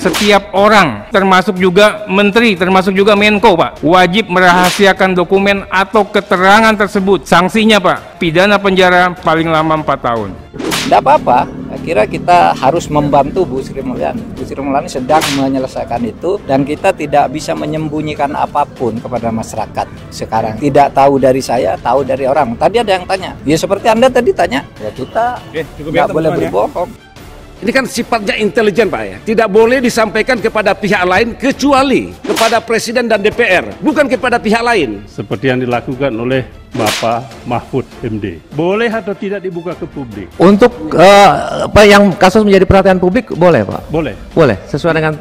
setiap orang, termasuk juga menteri, termasuk juga Menko, Pak, wajib merahasiakan dokumen atau keterangan tersebut. Sanksinya, Pak, pidana penjara paling lama 4 tahun. Tidak apa-apa, kira kita harus membantu Bu Sri Mulyani. Bu Sri Mulyani sedang menyelesaikan itu dan kita tidak bisa menyembunyikan apapun kepada masyarakat sekarang. Tidak tahu dari saya, tahu dari orang. Tadi ada yang tanya, ya seperti Anda tadi tanya, ya kita nggak boleh berbohong. Ini kan sifatnya intelijen, Pak, ya. Tidak boleh disampaikan kepada pihak lain kecuali kepada Presiden dan DPR, bukan kepada pihak lain. Seperti yang dilakukan oleh Bapak Mahfud MD. Boleh atau tidak dibuka ke publik? Untuk yang kasus menjadi perhatian publik, boleh, Pak? Boleh. Boleh, sesuai dengan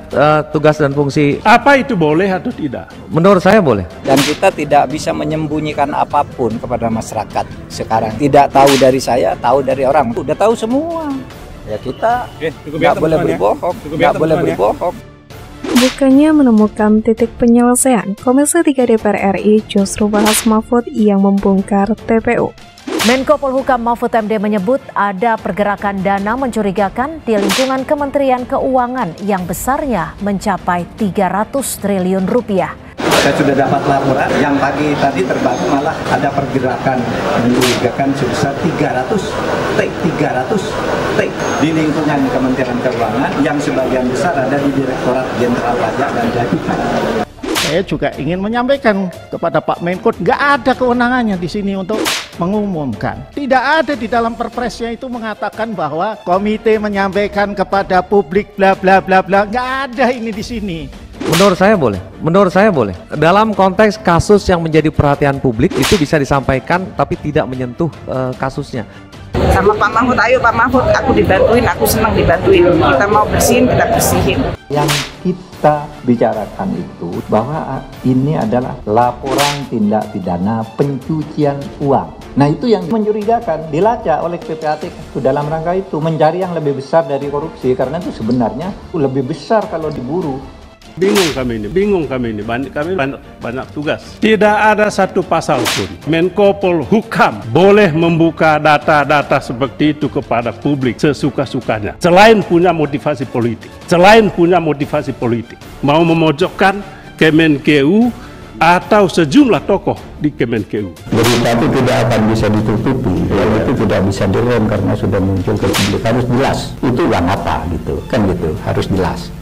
tugas dan fungsi. Apa itu boleh atau tidak? Menurut saya boleh. Dan kita tidak bisa menyembunyikan apapun kepada masyarakat sekarang. Tidak tahu dari saya, tahu dari orang. Udah tahu semua. Ya kita nggak boleh berbohong, nggak boleh berbohong. Bukannya menemukan titik penyelesaian, Komisi 3 DPR RI justru bahas Mahfud yang membongkar TPU. Menko Polhukam Mahfud MD menyebut ada pergerakan dana mencurigakan di lingkungan Kementerian Keuangan yang besarnya mencapai 300 triliun rupiah. Saya sudah dapat laporan yang pagi tadi terbaru malah ada pergerakan mencurigakan sebesar 300 T di lingkungan Kementerian Keuangan yang sebagian besar ada di Direktorat Jenderal Pajak dan Bea Cukai. Saya juga ingin menyampaikan kepada Pak Menko, nggak ada kewenangannya di sini untuk mengumumkan. Tidak ada di dalam perpresnya itu mengatakan bahwa komite menyampaikan kepada publik bla bla bla bla. Nggak ada ini di sini. Menurut saya boleh. Menurut saya boleh. Dalam konteks kasus yang menjadi perhatian publik itu bisa disampaikan tapi tidak menyentuh kasusnya. Sama Pak Mahfud, ayo Pak Mahfud, aku dibantuin, aku senang dibantuin. Kita mau bersihin, kita bersihin. Yang kita bicarakan itu bahwa ini adalah laporan tindak pidana pencucian uang. Nah itu yang mencurigakan, dilacak oleh PPATK dalam rangka itu mencari yang lebih besar dari korupsi, karena itu sebenarnya lebih besar kalau diburu. Bingung kami ini, banyak tugas. Tidak ada satu pasal pun Menko Polhukam boleh membuka data-data seperti itu kepada publik sesuka-sukanya. Selain punya motivasi politik, mau memojokkan Kemenkeu atau sejumlah tokoh di Kemenkeu. Berita itu tidak akan bisa ditutupi, itu tidak bisa direm karena sudah muncul ke publik, harus jelas. Itu yang apa gitu, kan gitu, harus jelas.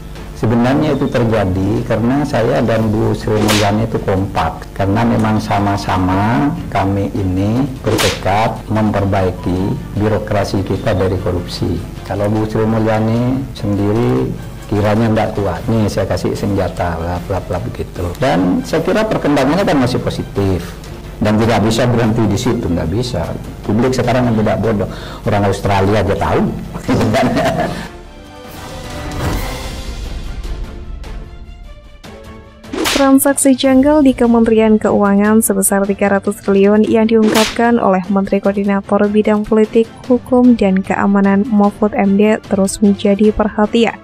Sebenarnya itu terjadi karena saya dan Bu Sri Mulyani itu kompak, karena memang sama-sama kami ini bertekad memperbaiki birokrasi kita dari korupsi. Kalau Bu Sri Mulyani sendiri kiranya tidak kuat, nih saya kasih senjata, bla begitu. Dan saya kira perkembangannya kan masih positif. Dan tidak bisa berhenti di situ, nggak bisa. Publik sekarang yang tidak bodoh, orang Australia aja tahu. Transaksi janggal di Kementerian Keuangan sebesar 300 triliun yang diungkapkan oleh Menteri Koordinator Bidang Politik, Hukum, dan Keamanan Mahfud MD terus menjadi perhatian.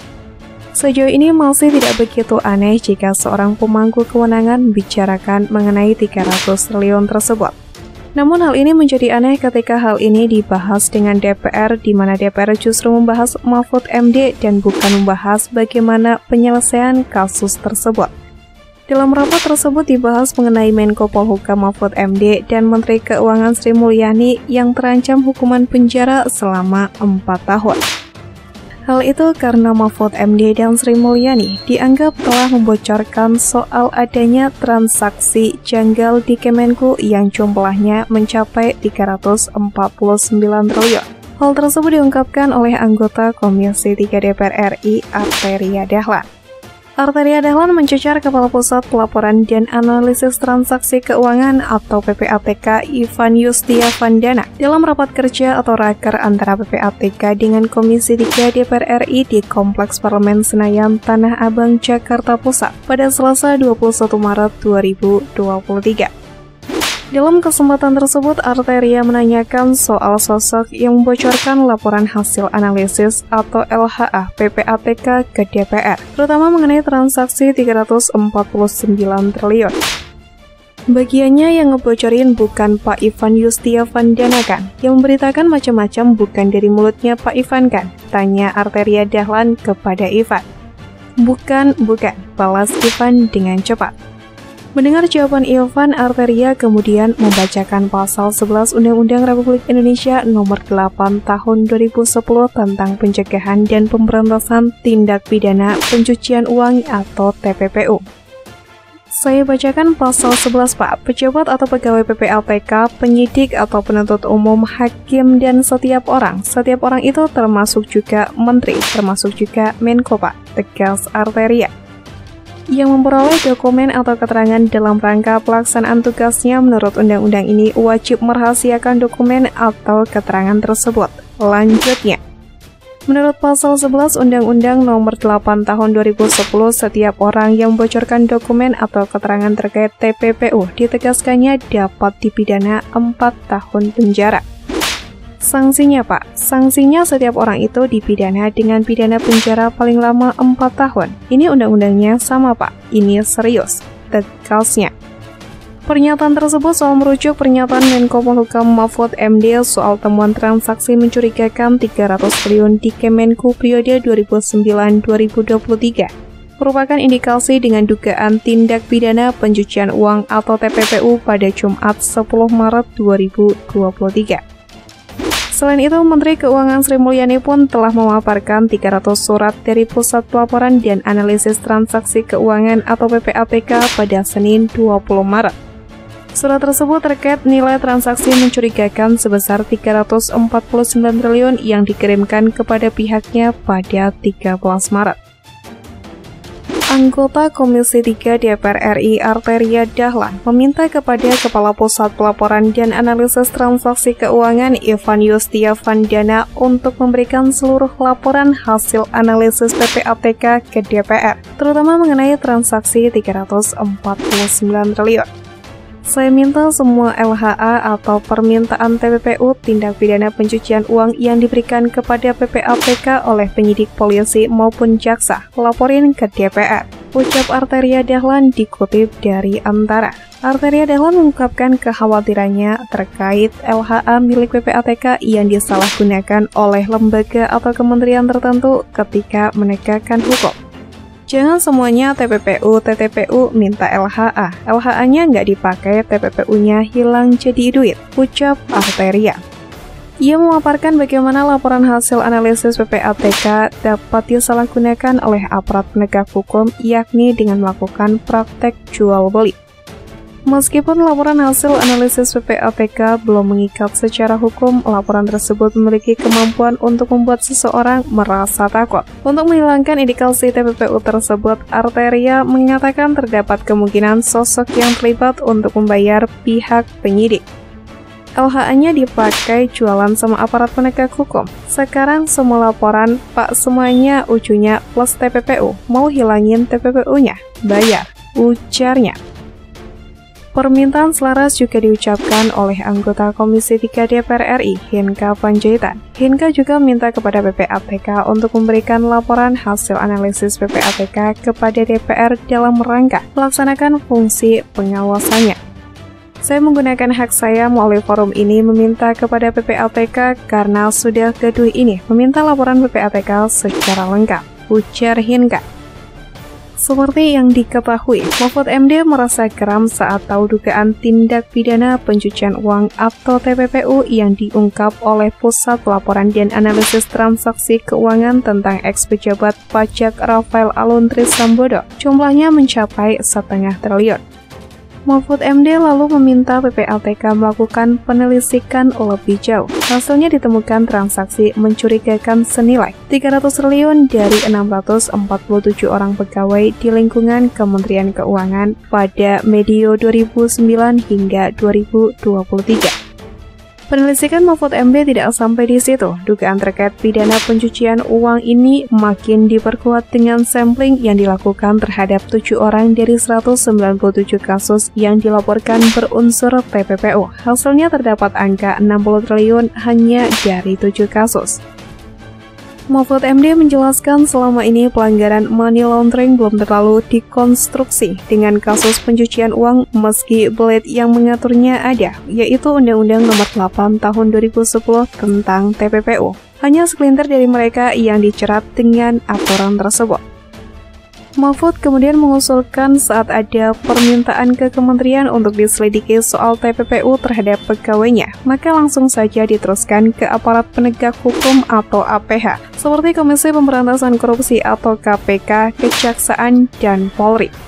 Sejauh ini masih tidak begitu aneh jika seorang pemangku kewenangan membicarakan mengenai 300 triliun tersebut. Namun hal ini menjadi aneh ketika hal ini dibahas dengan DPR, di mana DPR justru membahas Mahfud MD dan bukan membahas bagaimana penyelesaian kasus tersebut. Dalam rapat tersebut dibahas mengenai Menko Polhukam Mahfud MD dan Menteri Keuangan Sri Mulyani yang terancam hukuman penjara selama 4 tahun. Hal itu karena Mahfud MD dan Sri Mulyani dianggap telah membocorkan soal adanya transaksi janggal di Kemenku yang jumlahnya mencapai 349 triliun. Hal tersebut diungkapkan oleh anggota Komisi 3 DPR RI, Arteria Dahlan. Arteria Dahlan mencecar Kepala Pusat Pelaporan dan Analisis Transaksi Keuangan atau PPATK Ivan Yustiavandana dalam rapat kerja atau raker antara PPATK dengan Komisi 3 DPR RI di Kompleks Parlemen Senayan, Tanah Abang, Jakarta Pusat pada Selasa 21 Maret 2023. Dalam kesempatan tersebut, Arteria menanyakan soal sosok yang membocorkan laporan hasil analisis atau LHA PPATK ke DPR, terutama mengenai transaksi 349 triliun. Bagiannya yang ngebocorin bukan Pak Ivan Yustiavandana kan? Yang memberitakan macam-macam bukan dari mulutnya Pak Ivan kan? Tanya Arteria Dahlan kepada Ivan. Bukan, balas Ivan dengan cepat. Mendengar jawaban Ivan, Arteria kemudian membacakan pasal 11 Undang-Undang Republik Indonesia Nomor 8 Tahun 2010 tentang pencegahan dan pemberantasan tindak pidana pencucian uang atau TPPU. Saya bacakan pasal 11, Pak. Pejabat atau pegawai PPATK, penyidik atau penuntut umum, hakim, dan setiap orang. Setiap orang itu termasuk juga menteri, termasuk juga Menko, Pak. Tegas Arteria. Yang memperoleh dokumen atau keterangan dalam rangka pelaksanaan tugasnya menurut undang-undang ini wajib merahasiakan dokumen atau keterangan tersebut. Lanjutnya, menurut pasal 11 Undang-Undang Nomor 8 Tahun 2010, setiap orang yang membocorkan dokumen atau keterangan terkait TPPU ditegaskannya dapat dipidana 4 tahun penjara. Sanksinya, Pak. Sanksinya setiap orang itu dipidana dengan pidana penjara paling lama 4 tahun. Ini undang-undangnya sama, Pak. Ini serius. Tegasnya. Pernyataan tersebut soal merujuk pernyataan Menko Polhukam Mahfud MD soal temuan transaksi mencurigakan 300 triliun di Kemenku periode 2009-2023. Merupakan indikasi dengan dugaan tindak pidana pencucian uang atau TPPU pada Jumat 10 Maret 2023. Selain itu, Menteri Keuangan Sri Mulyani pun telah memaparkan 300 surat dari Pusat Pelaporan dan Analisis Transaksi Keuangan atau PPATK pada Senin 20 Maret. Surat tersebut terkait nilai transaksi mencurigakan sebesar 349 triliun yang dikirimkan kepada pihaknya pada 13 Maret. Anggota Komisi 3 DPR RI Arteria Dahlan meminta kepada Kepala Pusat Pelaporan dan Analisis Transaksi Keuangan Ivan Yustiavandana untuk memberikan seluruh laporan hasil analisis PPATK ke DPR, terutama mengenai transaksi 349 triliun. Saya minta semua LHA atau permintaan TPPU tindak pidana pencucian uang yang diberikan kepada PPATK oleh penyidik polisi maupun jaksa laporin ke DPR. Ucap Arteria Dahlan dikutip dari Antara. Arteria Dahlan mengungkapkan kekhawatirannya terkait LHA milik PPATK yang disalahgunakan oleh lembaga atau kementerian tertentu ketika menegakkan hukum. Jangan semuanya TPPU, TTPU minta LHA. LHA-nya nggak dipakai, TPPU-nya hilang jadi duit, ucap Arteria. Ia memaparkan bagaimana laporan hasil analisis PPATK dapat disalahgunakan oleh aparat penegak hukum, yakni dengan melakukan praktek jual beli. Meskipun laporan hasil analisis PPATK belum mengikat secara hukum, laporan tersebut memiliki kemampuan untuk membuat seseorang merasa takut. Untuk menghilangkan indikasi TPPU tersebut, Arteria mengatakan terdapat kemungkinan sosok yang terlibat untuk membayar pihak penyidik. LHA-nya dipakai jualan sama aparat penegak hukum. Sekarang semua laporan, Pak, semuanya ujungnya plus TPPU. Mau hilangin TPPU-nya? Bayar, ujarnya. Permintaan selaras juga diucapkan oleh anggota Komisi 3 DPR RI, Hinka Panjaitan. Hinka juga minta kepada PPATK untuk memberikan laporan hasil analisis PPATK kepada DPR dalam rangka melaksanakan fungsi pengawasannya. Saya menggunakan hak saya melalui forum ini meminta kepada PPATK karena sudah gaduh ini meminta laporan PPATK secara lengkap, ujar Hinka. Seperti yang diketahui, Mahfud MD merasa geram saat tahu dugaan tindak pidana pencucian uang atau TPPU yang diungkap oleh Pusat Pelaporan dan Analisis Transaksi Keuangan tentang ex-pejabat pajak Rafael Aluntri Sambodo. Jumlahnya mencapai 1,5 triliun. Mahfud MD lalu meminta PPATK melakukan penyelidikan lebih jauh. Hasilnya ditemukan transaksi mencurigakan senilai 300 triliun dari 647 orang pegawai di lingkungan Kementerian Keuangan pada medio 2009 hingga 2023. Penyelidikan Mahfud MD tidak sampai di situ. Dugaan terkait pidana pencucian uang ini makin diperkuat dengan sampling yang dilakukan terhadap 7 orang dari 197 kasus yang dilaporkan berunsur TPPU. Hasilnya terdapat angka 60 triliun hanya dari 7 kasus. Mahfud MD menjelaskan selama ini pelanggaran money laundering belum terlalu dikonstruksi dengan kasus pencucian uang meski belit yang mengaturnya ada, yaitu Undang-Undang Nomor 8 Tahun 2010 tentang TPPU. Hanya segelintir dari mereka yang dicerat dengan aturan tersebut. Mahfud kemudian mengusulkan saat ada permintaan ke kementerian untuk diselidiki soal TPPU terhadap pegawainya, maka langsung saja diteruskan ke aparat penegak hukum atau APH, seperti Komisi Pemberantasan Korupsi atau KPK, Kejaksaan, dan Polri.